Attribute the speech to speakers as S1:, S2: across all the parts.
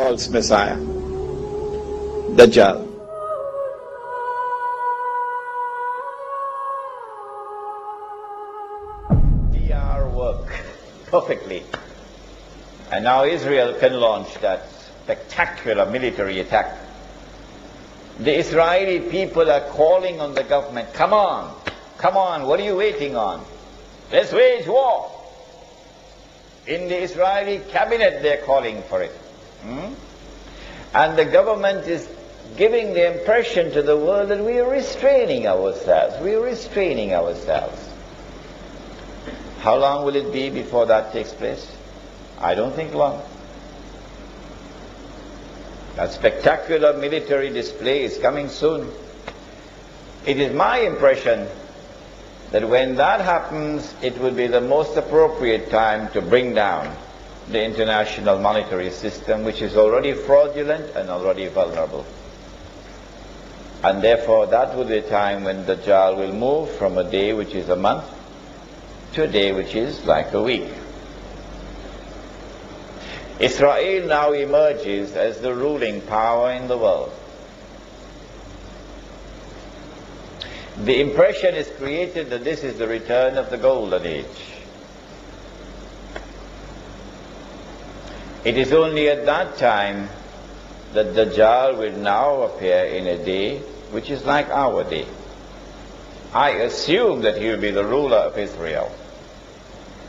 S1: false Messiah, Dajjal.
S2: PR work perfectly. And now Israel can launch that spectacular military attack. The Israeli people are calling on the government, come on, what are you waiting on? Let's wage war. In the Israeli cabinet they're calling for it. And the government is giving the impression to the world that we are restraining ourselves. How long will it be before that takes place? I don't think long. That spectacular military display is coming soon. It is my impression that when that happens, it will be the most appropriate time to bring down the international monetary system, which is already fraudulent and already vulnerable. And therefore, that will be the time when Dajjal will move from a day which is a month to a day which is like a week. Israel now emerges as the ruling power in the world. The impression is created that this is the return of the Golden Age. It is only at that time that Dajjal will now appear in a day which is like our day. I assume that he will be the ruler of Israel.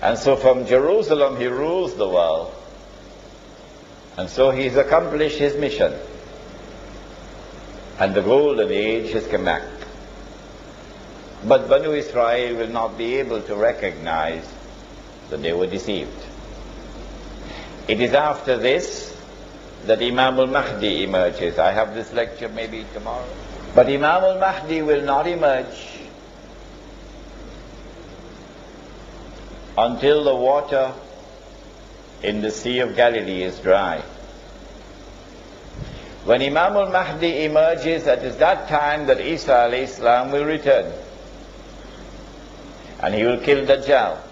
S2: And so from Jerusalem he rules the world. And so he's accomplished his mission. And the Golden Age has come back. But Banu Israel will not be able to recognize that they were deceived. It is after this that Imam al-Mahdi emerges. I have this lecture maybe tomorrow. But Imam al-Mahdi will not emerge until the water in the Sea of Galilee is dry. When Imam al-Mahdi emerges, it is that time that Isa alayhi salam will return. And he will kill Dajjal.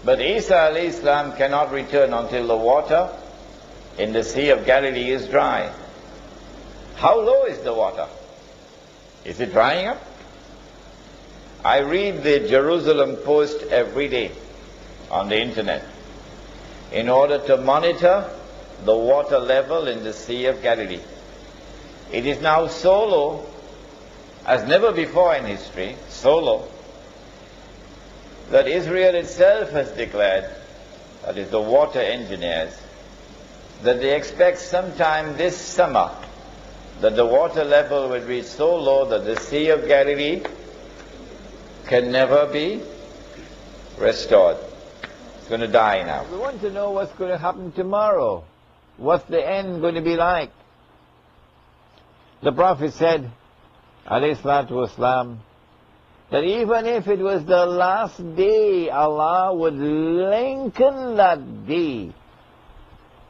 S2: But Isa alayhi salam cannot return until the water in the Sea of Galilee is dry. How low is the water? Is it drying up? I read the Jerusalem Post every day on the internet in order to monitor the water level in the Sea of Galilee. It is now so low, as never before in history, so low, that Israel itself has declared, that is the water engineers, that they expect sometime this summer that the water level will reach so low that the Sea of Galilee can never be restored. It's going to die now. We want to know what's going to happen tomorrow. What's the end going to be like? The Prophet said, alayhi salatu wasalam, that even if it was the last day, Allah would lengthen that day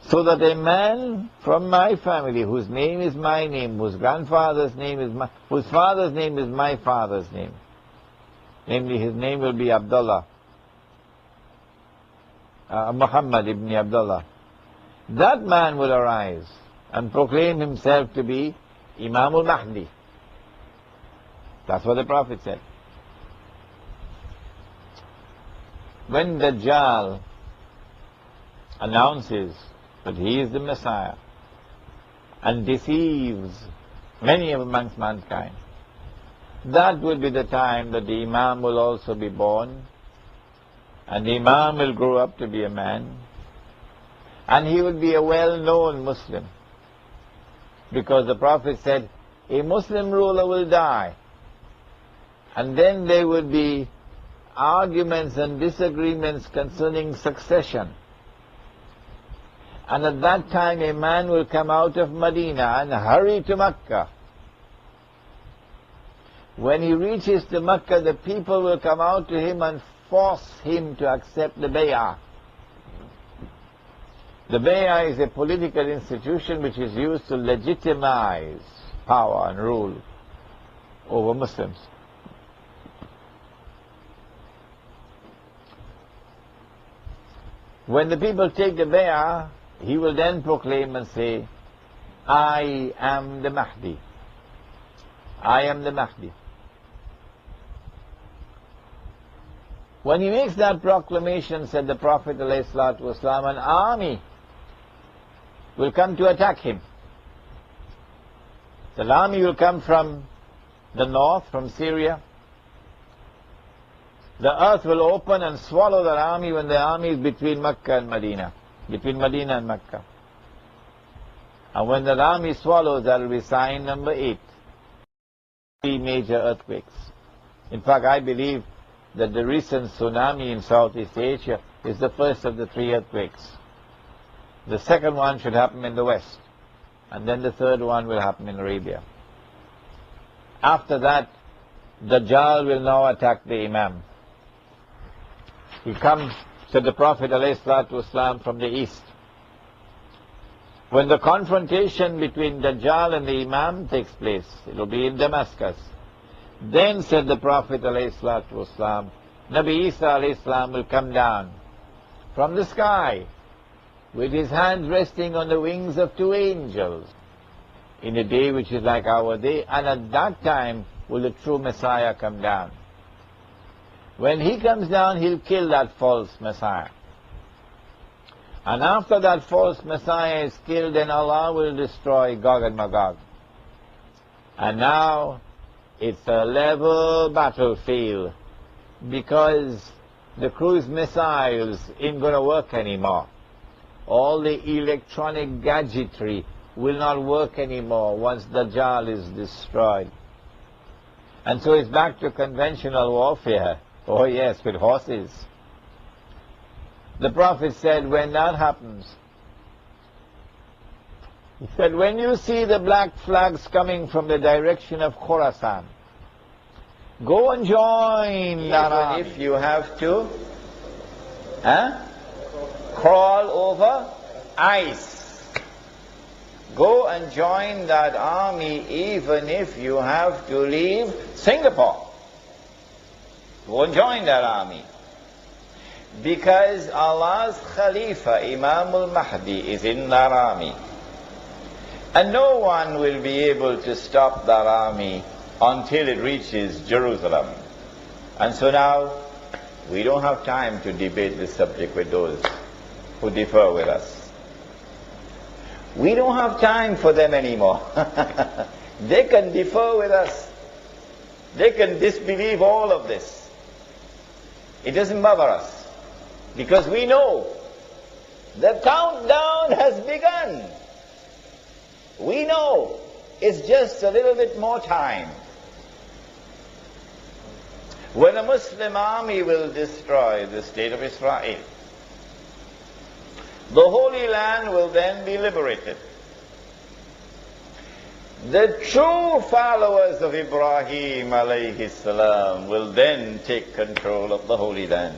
S2: so that a man from my family, whose name is my name, whose grandfather's name is my, whose father's name is my father's name, namely his name will be Abdullah, Muhammad ibn Abdullah, that man will arise and proclaim himself to be Imam al-Mahdi. That's what the Prophet said. When Dajjal announces that he is the Messiah and deceives many amongst mankind, that will be the time that the Imam will also be born, and the Imam will grow up to be a man, and he will be a well-known Muslim, because the Prophet said, a Muslim ruler will die, and then there will be arguments and disagreements concerning succession. And at that time a man will come out of Medina and hurry to Mecca. When he reaches to Mecca, the people will come out to him and force him to accept the bay'ah. The bay'ah is a political institution which is used to legitimize power and rule over Muslims. When the people take the bay'ah, he will then proclaim and say, I am the Mahdi. I am the Mahdi. When he makes that proclamation, said the Prophet ﷺ, an army will come to attack him. The army will come from the north, from Syria. The earth will open and swallow that army when the army is between Mecca and Medina, between Medina and Mecca. And when that army swallows, that will be sign number 8. 3 major earthquakes. In fact, I believe that the recent tsunami in Southeast Asia is the first of the 3 earthquakes. The second one should happen in the west, and then the third one will happen in Arabia. After that, Dajjal will now attack the Imam. He comes, said the Prophet ﷺ, from the east. When the confrontation between Dajjal and the Imam takes place, it will be in Damascus. Then, said the Prophet ﷺ, Nabi Isa ﷺ will come down from the sky with his hands resting on the wings of 2 angels in a day which is like our day, and at that time will the true Messiah come down. When he comes down, he'll kill that false Messiah. And after that false Messiah is killed, then Allah will destroy Gog and Magog. And now it's a level battlefield, because the cruise missiles ain't going to work anymore. All the electronic gadgetry will not work anymore once Dajjal is destroyed. And so it's back to conventional warfare. Oh yes, with horses. The Prophet said, when that happens, he said, when you see the black flags coming from the direction of Khorasan, go and join that army. If you have to crawl over ice, go and join that army, even if you have to leave Singapore. Go and join that army. Because Allah's Khalifa, Imam al-Mahdi, is in that army. And no one will be able to stop that army until it reaches Jerusalem. And so now, we don't have time to debate this subject with those who differ with us. We don't have time for them anymore. They can differ with us. They can disbelieve all of this. It doesn't bother us, because we know the countdown has begun. We know it's just a little bit more time when a Muslim army will destroy the state of Israel. The Holy Land will then be liberated. The true followers of Ibrahim alayhi salam will then take control of the Holy Land.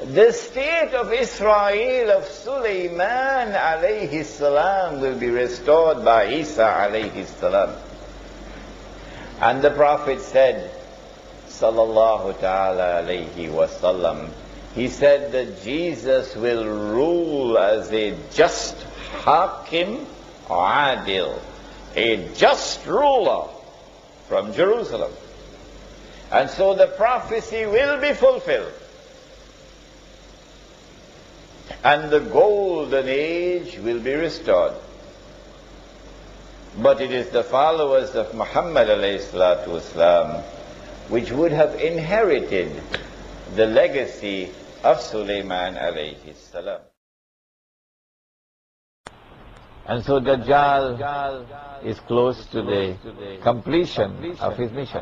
S2: The state of Israel of Sulaiman alayhi salam will be restored by Isa alayhi salam. And the Prophet said, sallallahu ta'ala alayhi wasallam, he said that Jesus will rule as a just hakim, adil, a just ruler from Jerusalem. And so the prophecy will be fulfilled. And the golden age will be restored. But it is the followers of Muhammad alayhi salatu wasalam which would have inherited the legacy of Sulaiman alayhi salam. And so Dajjal is close to the completion of his mission.